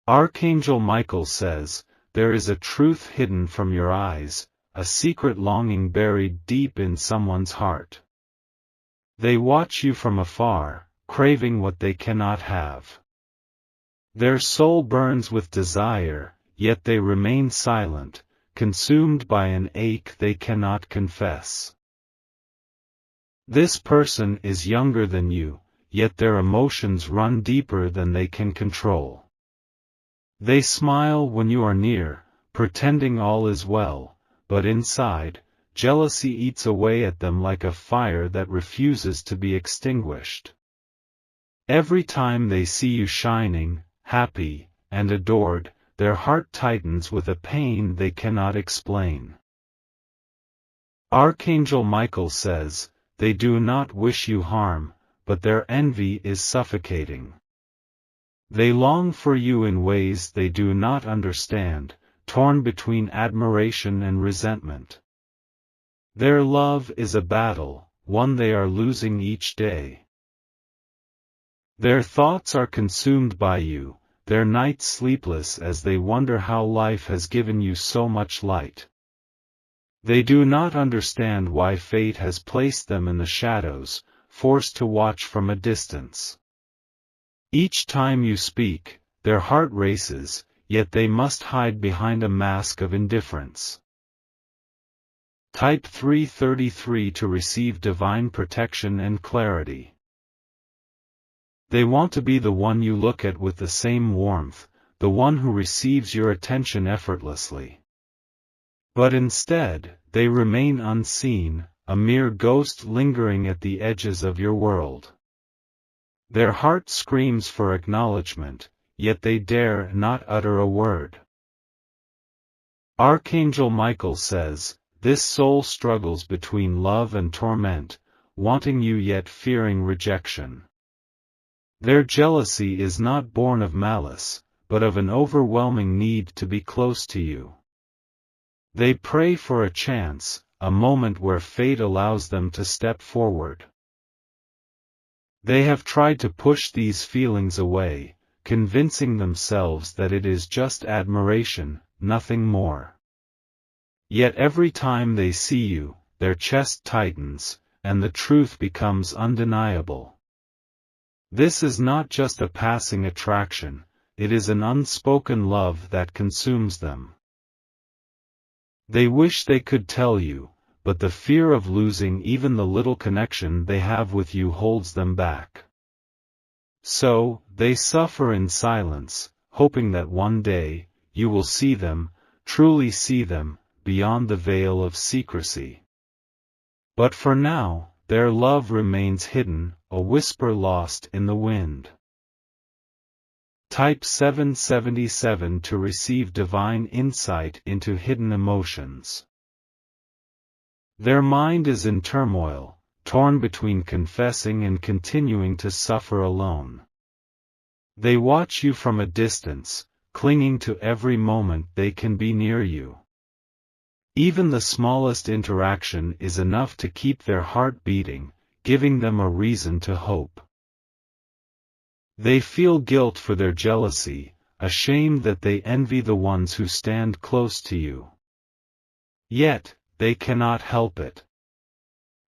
Archangel Michael says, there is a truth hidden from your eyes, a secret longing buried deep in someone's heart. They watch you from afar, craving what they cannot have. Their soul burns with desire, yet they remain silent, consumed by an ache they cannot confess. This person is younger than you, yet their emotions run deeper than they can control. They smile when you are near, pretending all is well, but inside, jealousy eats away at them like a fire that refuses to be extinguished. Every time they see you shining, happy, and adored, their heart tightens with a pain they cannot explain. Archangel Michael says, they do not wish you harm, but their envy is suffocating. They long for you in ways they do not understand, torn between admiration and resentment. Their love is a battle, one they are losing each day. Their thoughts are consumed by you, their nights sleepless as they wonder how life has given you so much light. They do not understand why fate has placed them in the shadows, forced to watch from a distance. Each time you speak, their heart races, yet they must hide behind a mask of indifference. Type 333 to receive divine protection and clarity. They want to be the one you look at with the same warmth, the one who receives your attention effortlessly. But instead, they remain unseen, a mere ghost lingering at the edges of your world. Their heart screams for acknowledgement, yet they dare not utter a word. Archangel Michael says, this soul struggles between love and torment, wanting you yet fearing rejection. Their jealousy is not born of malice, but of an overwhelming need to be close to you. They pray for a chance, a moment where fate allows them to step forward. They have tried to push these feelings away, convincing themselves that it is just admiration, nothing more. Yet every time they see you, their chest tightens, and the truth becomes undeniable. This is not just a passing attraction, it is an unspoken love that consumes them. They wish they could tell you, but the fear of losing even the little connection they have with you holds them back. So, they suffer in silence, hoping that one day, you will see them, truly see them, beyond the veil of secrecy. But for now, their love remains hidden, a whisper lost in the wind. Type 777 to receive divine insight into hidden emotions. Their mind is in turmoil, torn between confessing and continuing to suffer alone. They watch you from a distance, clinging to every moment they can be near you. Even the smallest interaction is enough to keep their heart beating, giving them a reason to hope. They feel guilt for their jealousy, ashamed that they envy the ones who stand close to you. Yet, they cannot help it.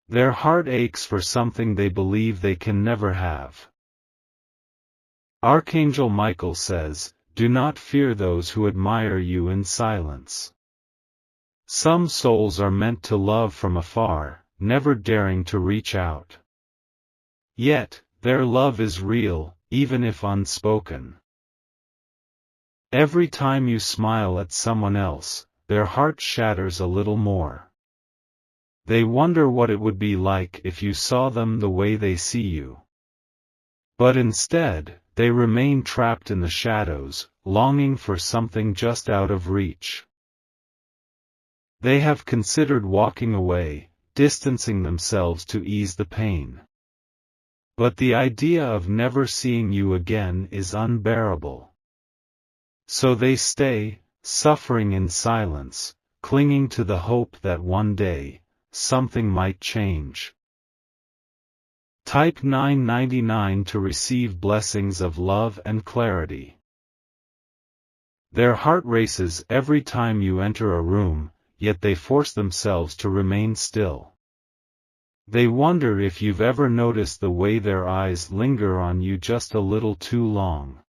Their heart aches for something they believe they can never have. Archangel Michael says, do not fear those who admire you in silence. Some souls are meant to love from afar, never daring to reach out. Yet, their love is real, even if unspoken. Every time you smile at someone else, their heart shatters a little more. They wonder what it would be like if you saw them the way they see you. But instead, they remain trapped in the shadows, longing for something just out of reach. They have considered walking away, distancing themselves to ease the pain. But the idea of never seeing you again is unbearable. So they stay, suffering in silence, clinging to the hope that one day, something might change. Type 999 to receive blessings of love and clarity. Their heart races every time you enter a room, yet they force themselves to remain still. They wonder if you've ever noticed the way their eyes linger on you just a little too long.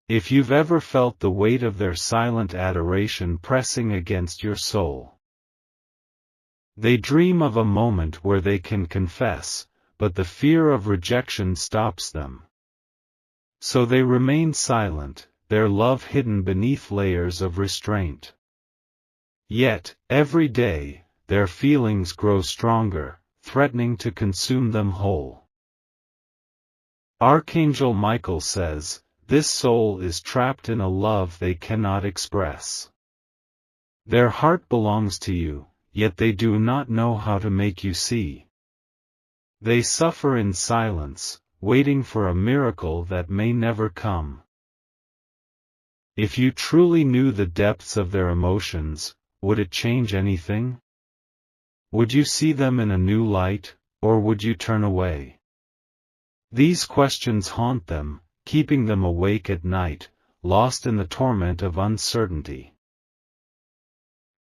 If you've ever felt the weight of their silent adoration pressing against your soul. They dream of a moment where they can confess, but the fear of rejection stops them. So they remain silent, their love hidden beneath layers of restraint. Yet, every day, their feelings grow stronger, threatening to consume them whole. Archangel Michael says, this soul is trapped in a love they cannot express. Their heart belongs to you, yet they do not know how to make you see. They suffer in silence, waiting for a miracle that may never come. If you truly knew the depths of their emotions, would it change anything? Would you see them in a new light, or would you turn away? These questions haunt them, keeping them awake at night, lost in the torment of uncertainty.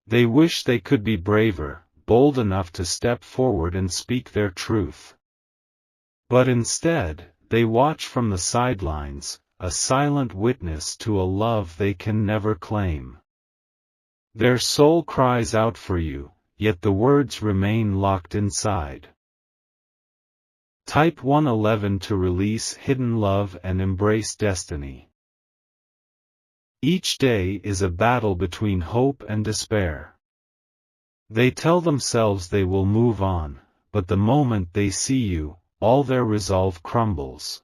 They wish they could be braver, bold enough to step forward and speak their truth. But instead, they watch from the sidelines, a silent witness to a love they can never claim. Their soul cries out for you, yet the words remain locked inside. Type 111 to release hidden love and embrace destiny. Each day is a battle between hope and despair. They tell themselves they will move on, but the moment they see you, all their resolve crumbles.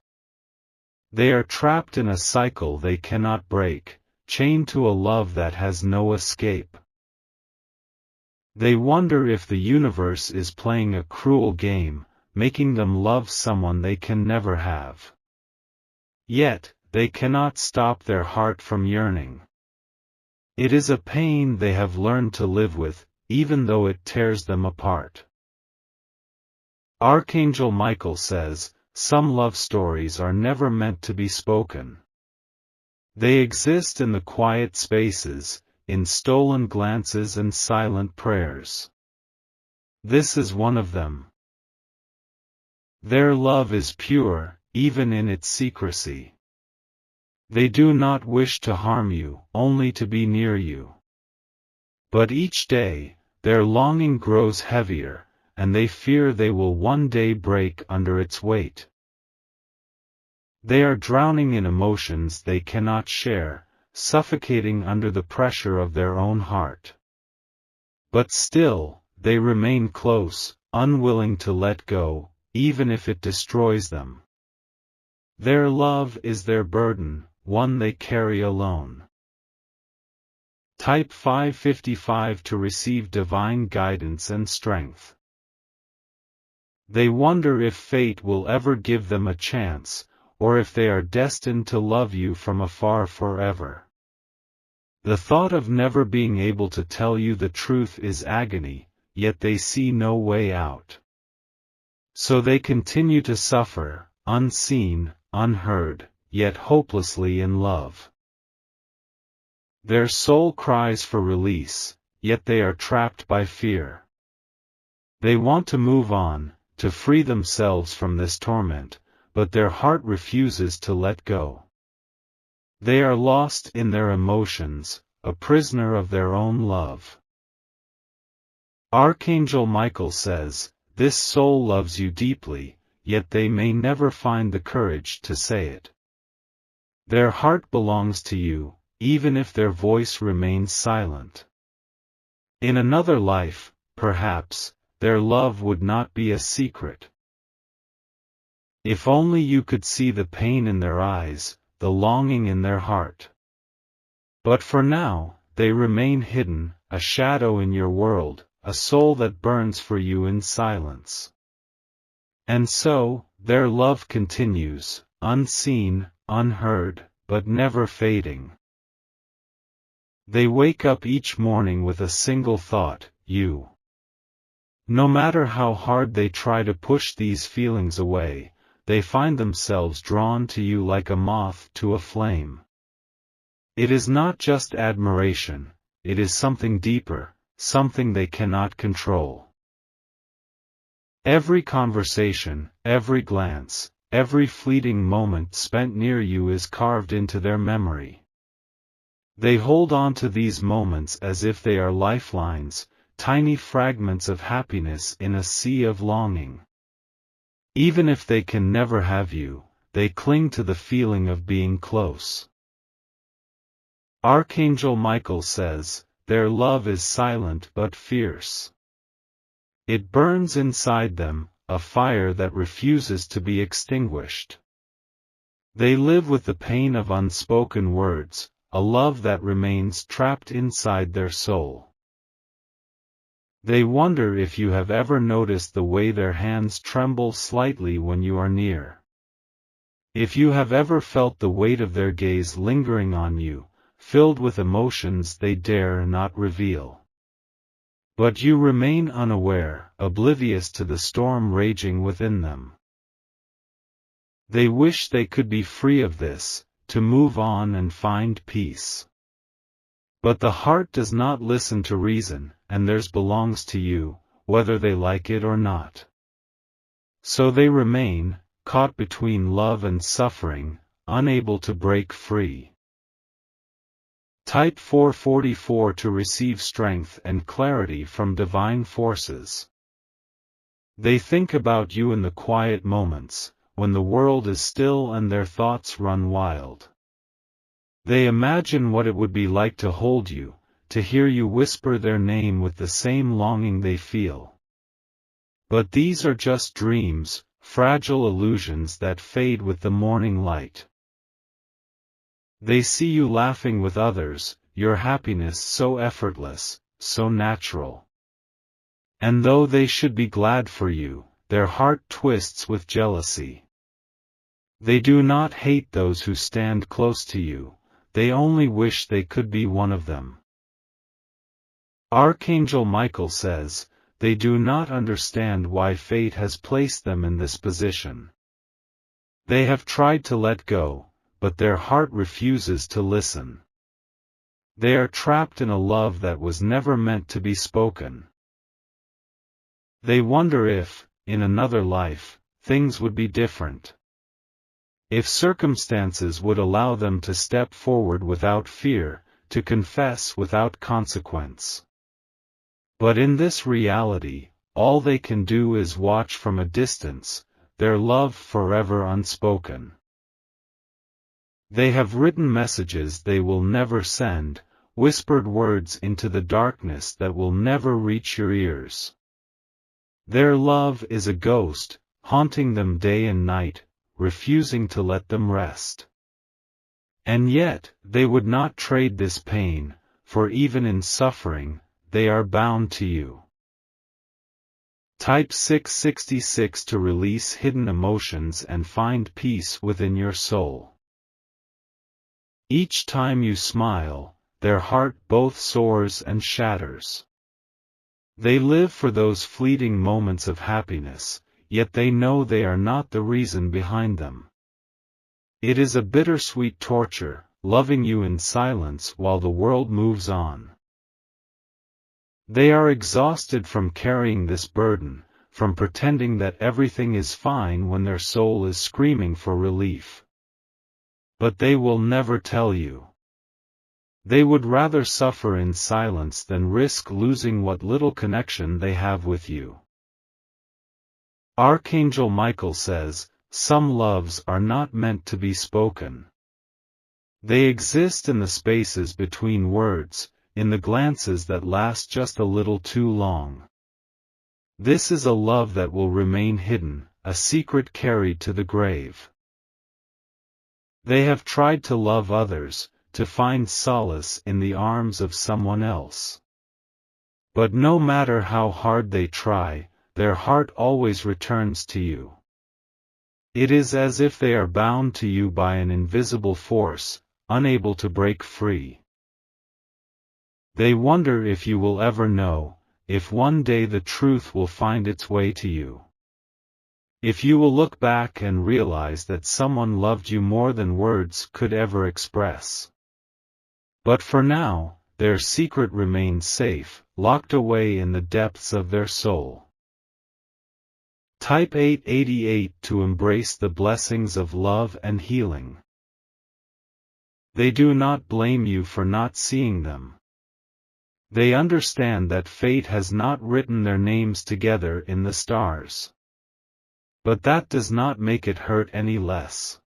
They are trapped in a cycle they cannot break, chained to a love that has no escape. They wonder if the universe is playing a cruel game, making them love someone they can never have. Yet, they cannot stop their heart from yearning. It is a pain they have learned to live with, even though it tears them apart. Archangel Michael says, some love stories are never meant to be spoken. They exist in the quiet spaces, in stolen glances and silent prayers. This is one of them. Their love is pure, even in its secrecy. They do not wish to harm you, only to be near you. But each day, their longing grows heavier, and they fear they will one day break under its weight. They are drowning in emotions they cannot share, suffocating under the pressure of their own heart. But still, they remain close, unwilling to let go, even if it destroys them. Their love is their burden, one they carry alone. Type 555 to receive divine guidance and strength. They wonder if fate will ever give them a chance, or if they are destined to love you from afar forever. The thought of never being able to tell you the truth is agony, yet they see no way out. So they continue to suffer, unseen, unheard, yet hopelessly in love. Their soul cries for release, yet they are trapped by fear. They want to move on, to free themselves from this torment, but their heart refuses to let go. They are lost in their emotions, a prisoner of their own love. Archangel Michael says, this soul loves you deeply, yet they may never find the courage to say it. Their heart belongs to you, even if their voice remains silent. In another life, perhaps, their love would not be a secret. If only you could see the pain in their eyes, the longing in their heart. But for now, they remain hidden, a shadow in your world, a soul that burns for you in silence. And so, their love continues, unseen, unheard, but never fading. They wake up each morning with a single thought, you. No matter how hard they try to push these feelings away, they find themselves drawn to you like a moth to a flame. It is not just admiration, it is something deeper, something they cannot control. Every conversation, every glance, every fleeting moment spent near you is carved into their memory. They hold on to these moments as if they are lifelines, tiny fragments of happiness in a sea of longing. Even if they can never have you, they cling to the feeling of being close. Archangel Michael says, their love is silent but fierce. It burns inside them, a fire that refuses to be extinguished. They live with the pain of unspoken words, a love that remains trapped inside their soul. They wonder if you have ever noticed the way their hands tremble slightly when you are near. If you have ever felt the weight of their gaze lingering on you, filled with emotions they dare not reveal. But you remain unaware, oblivious to the storm raging within them. They wish they could be free of this, to move on and find peace. But the heart does not listen to reason, and theirs belongs to you, whether they like it or not. So they remain, caught between love and suffering, unable to break free. Type 444 to receive strength and clarity from divine forces. They think about you in the quiet moments, when the world is still and their thoughts run wild. They imagine what it would be like to hold you, to hear you whisper their name with the same longing they feel. But these are just dreams, fragile illusions that fade with the morning light. They see you laughing with others, your happiness so effortless, so natural. And though they should be glad for you, their heart twists with jealousy. They do not hate those who stand close to you, they only wish they could be one of them. Archangel Michael says, they do not understand why fate has placed them in this position. They have tried to let go, but their heart refuses to listen. They are trapped in a love that was never meant to be spoken. They wonder if, in another life, things would be different. If circumstances would allow them to step forward without fear, to confess without consequence. But in this reality, all they can do is watch from a distance, their love forever unspoken. They have written messages they will never send, whispered words into the darkness that will never reach your ears. Their love is a ghost, haunting them day and night, refusing to let them rest. And yet, they would not trade this pain, for even in suffering, they are bound to you. Type 666 to release hidden emotions and find peace within your soul. Each time you smile, their heart both soars and shatters. They live for those fleeting moments of happiness, yet they know they are not the reason behind them. It is a bittersweet torture, loving you in silence while the world moves on. They are exhausted from carrying this burden, from pretending that everything is fine when their soul is screaming for relief. But they will never tell you. They would rather suffer in silence than risk losing what little connection they have with you. Archangel Michael says, some loves are not meant to be spoken. They exist in the spaces between words, in the glances that last just a little too long. This is a love that will remain hidden, a secret carried to the grave. They have tried to love others, to find solace in the arms of someone else. But no matter how hard they try, their heart always returns to you. It is as if they are bound to you by an invisible force, unable to break free. They wonder if you will ever know, if one day the truth will find its way to you. If you will look back and realize that someone loved you more than words could ever express. But for now, their secret remains safe, locked away in the depths of their soul. Type 888 to embrace the blessings of love and healing. They do not blame you for not seeing them. They understand that fate has not written their names together in the stars. But that does not make it hurt any less.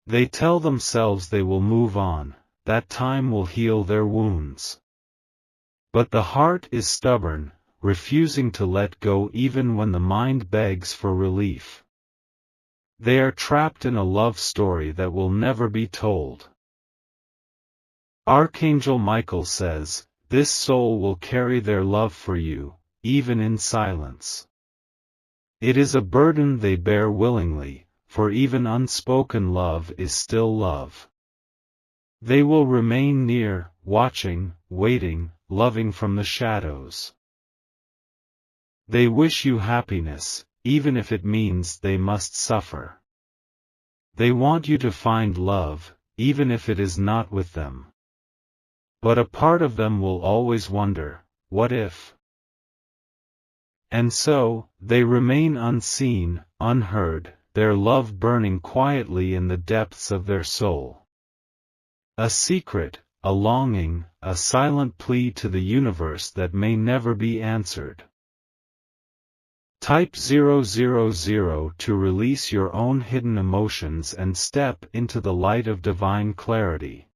They tell themselves they will move on, that time will heal their wounds. But the heart is stubborn, refusing to let go even when the mind begs for relief. They are trapped in a love story that will never be told. Archangel Michael says, this soul will carry their love for you, even in silence. It is a burden they bear willingly, for even unspoken love is still love. They will remain near, watching, waiting, loving from the shadows. They wish you happiness, even if it means they must suffer. They want you to find love, even if it is not with them. But a part of them will always wonder, what if? And so, they remain unseen, unheard, their love burning quietly in the depths of their soul. A secret, a longing, a silent plea to the universe that may never be answered. Type 000 to release your own hidden emotions and step into the light of divine clarity.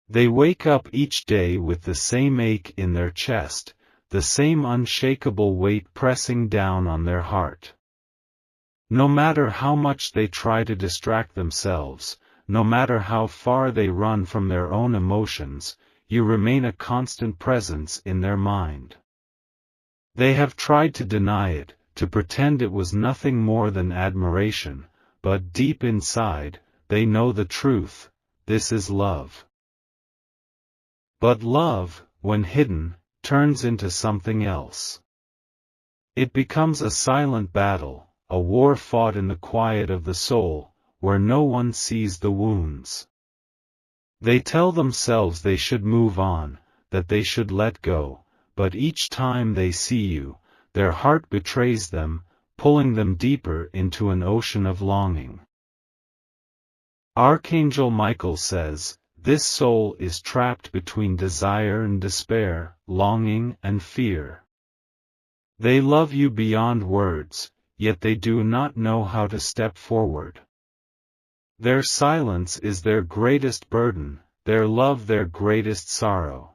They wake up each day with the same ache in their chest, the same unshakable weight pressing down on their heart. No matter how much they try to distract themselves, no matter how far they run from their own emotions, you remain a constant presence in their mind. They have tried to deny it, to pretend it was nothing more than admiration, but deep inside, they know the truth, this is love. But love, when hidden, turns into something else. It becomes a silent battle, a war fought in the quiet of the soul, where no one sees the wounds. They tell themselves they should move on, that they should let go, but each time they see you, their heart betrays them, pulling them deeper into an ocean of longing. Archangel Michael says, this soul is trapped between desire and despair, longing and fear. They love you beyond words, yet they do not know how to step forward. Their silence is their greatest burden, their love their greatest sorrow.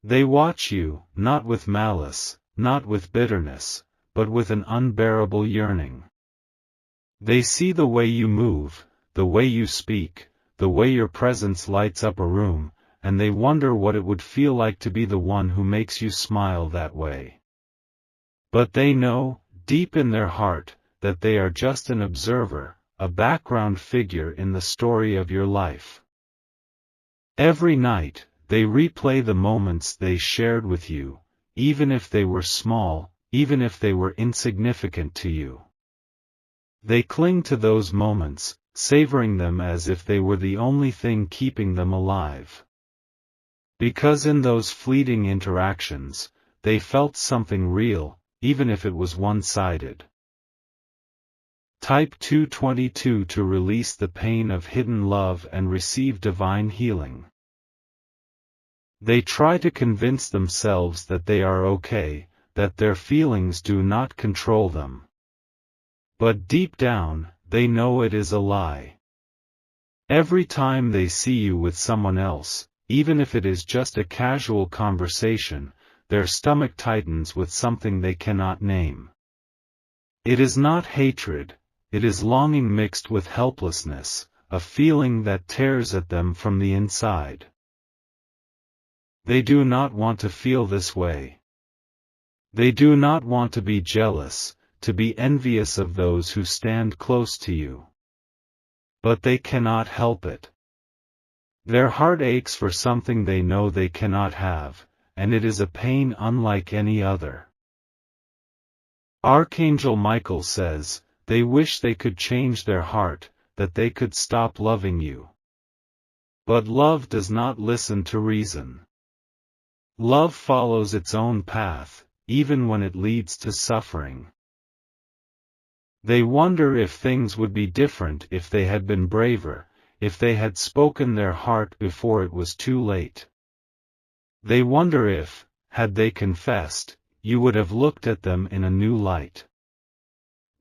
They watch you, not with malice, not with bitterness, but with an unbearable yearning. They see the way you move, the way you speak, the way your presence lights up a room, and they wonder what it would feel like to be the one who makes you smile that way. But they know, deep in their heart, that they are just an observer, a background figure in the story of your life. Every night, they replay the moments they shared with you, even if they were small, even if they were insignificant to you. They cling to those moments, savoring them as if they were the only thing keeping them alive. Because in those fleeting interactions, they felt something real, even if it was one-sided. Type 222 to release the pain of hidden love and receive divine healing. They try to convince themselves that they are okay, that their feelings do not control them. But deep down, they know it is a lie. Every time they see you with someone else, even if it is just a casual conversation, their stomach tightens with something they cannot name. It is not hatred, it is longing mixed with helplessness, a feeling that tears at them from the inside. They do not want to feel this way. They do not want to be jealous, to be envious of those who stand close to you. But they cannot help it. Their heart aches for something they know they cannot have, and it is a pain unlike any other. Archangel Michael says, they wish they could change their heart, that they could stop loving you. But love does not listen to reason. Love follows its own path, even when it leads to suffering. They wonder if things would be different if they had been braver, if they had spoken their heart before it was too late. They wonder if, had they confessed, you would have looked at them in a new light.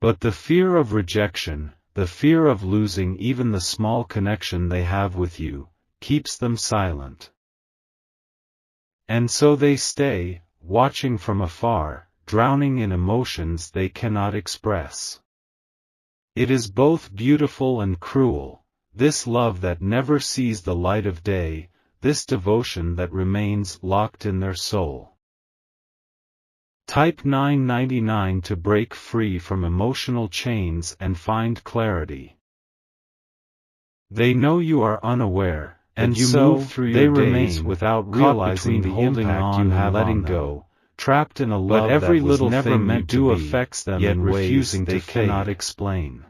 But the fear of rejection, the fear of losing even the small connection they have with you, keeps them silent. And so they stay, watching from afar, drowning in emotions they cannot express. It is both beautiful and cruel, this love that never sees the light of day, this devotion that remains locked in their soul. Type 999 to break free from emotional chains and find clarity. They know you are unaware, and you move through your days without realizing the impact you have letting go, trapped in a love every little never meant to affects them yet refusing they cannot explain.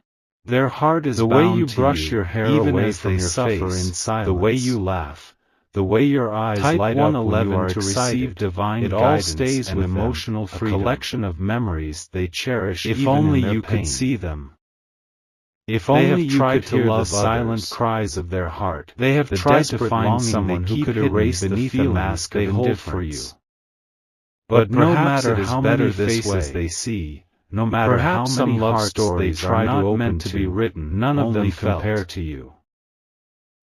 Their heart is the way you brush your hair away from your face, the way you laugh, the way your eyes light up when you are to receive divine guidance. It all stays with emotional freedom, a collection of memories they cherish if only you could see them. If only you could hear the silent cries of their heart. They have tried to find someone who could erase the mask they hold for you. But no matter how many faces they see, no matter how many love stories they try to open to be written, none of them compare to you.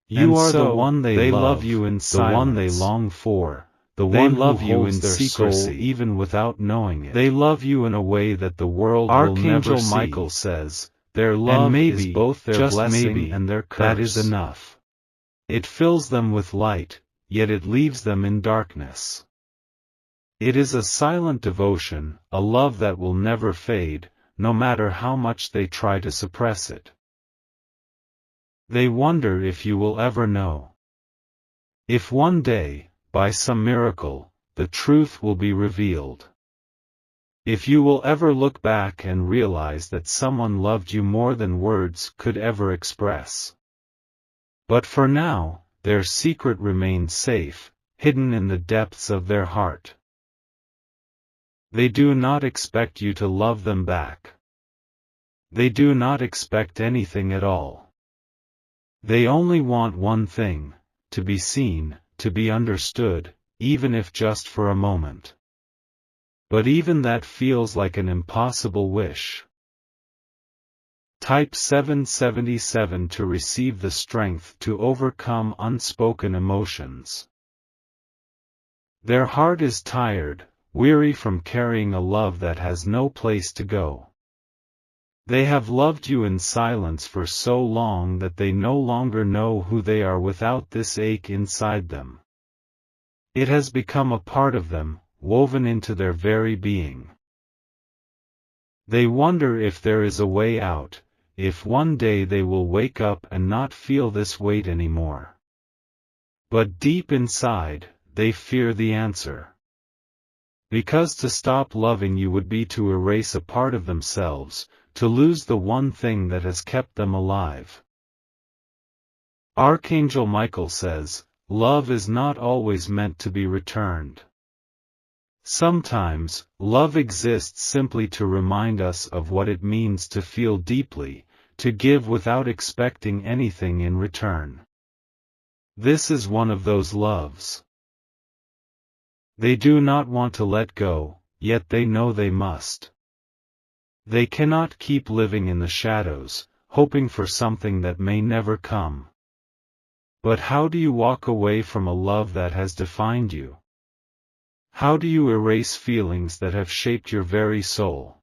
You are the one they love you in silence, the one they long for, the one who loves you in their soul even without knowing it. They love you in a way that the world will never see. Archangel Michael says, their love is both their blessing and their curse. That is enough. It fills them with light, yet it leaves them in darkness. It is a silent devotion, a love that will never fade, no matter how much they try to suppress it. They wonder if you will ever know. If one day, by some miracle, the truth will be revealed. If you will ever look back and realize that someone loved you more than words could ever express. But for now, their secret remains safe, hidden in the depths of their heart. They do not expect you to love them back. They do not expect anything at all. They only want one thing, to be seen, to be understood, even if just for a moment. But even that feels like an impossible wish. Type 777 to receive the strength to overcome unspoken emotions. Their heart is tired, weary from carrying a love that has no place to go. They have loved you in silence for so long that they no longer know who they are without this ache inside them. It has become a part of them, woven into their very being. They wonder if there is a way out, if one day they will wake up and not feel this weight anymore. But deep inside, they fear the answer. Because to stop loving you would be to erase a part of themselves, to lose the one thing that has kept them alive. Archangel Michael says, love is not always meant to be returned. Sometimes, love exists simply to remind us of what it means to feel deeply, to give without expecting anything in return. This is one of those loves. They do not want to let go, yet they know they must. They cannot keep living in the shadows, hoping for something that may never come. But how do you walk away from a love that has defined you? How do you erase feelings that have shaped your very soul?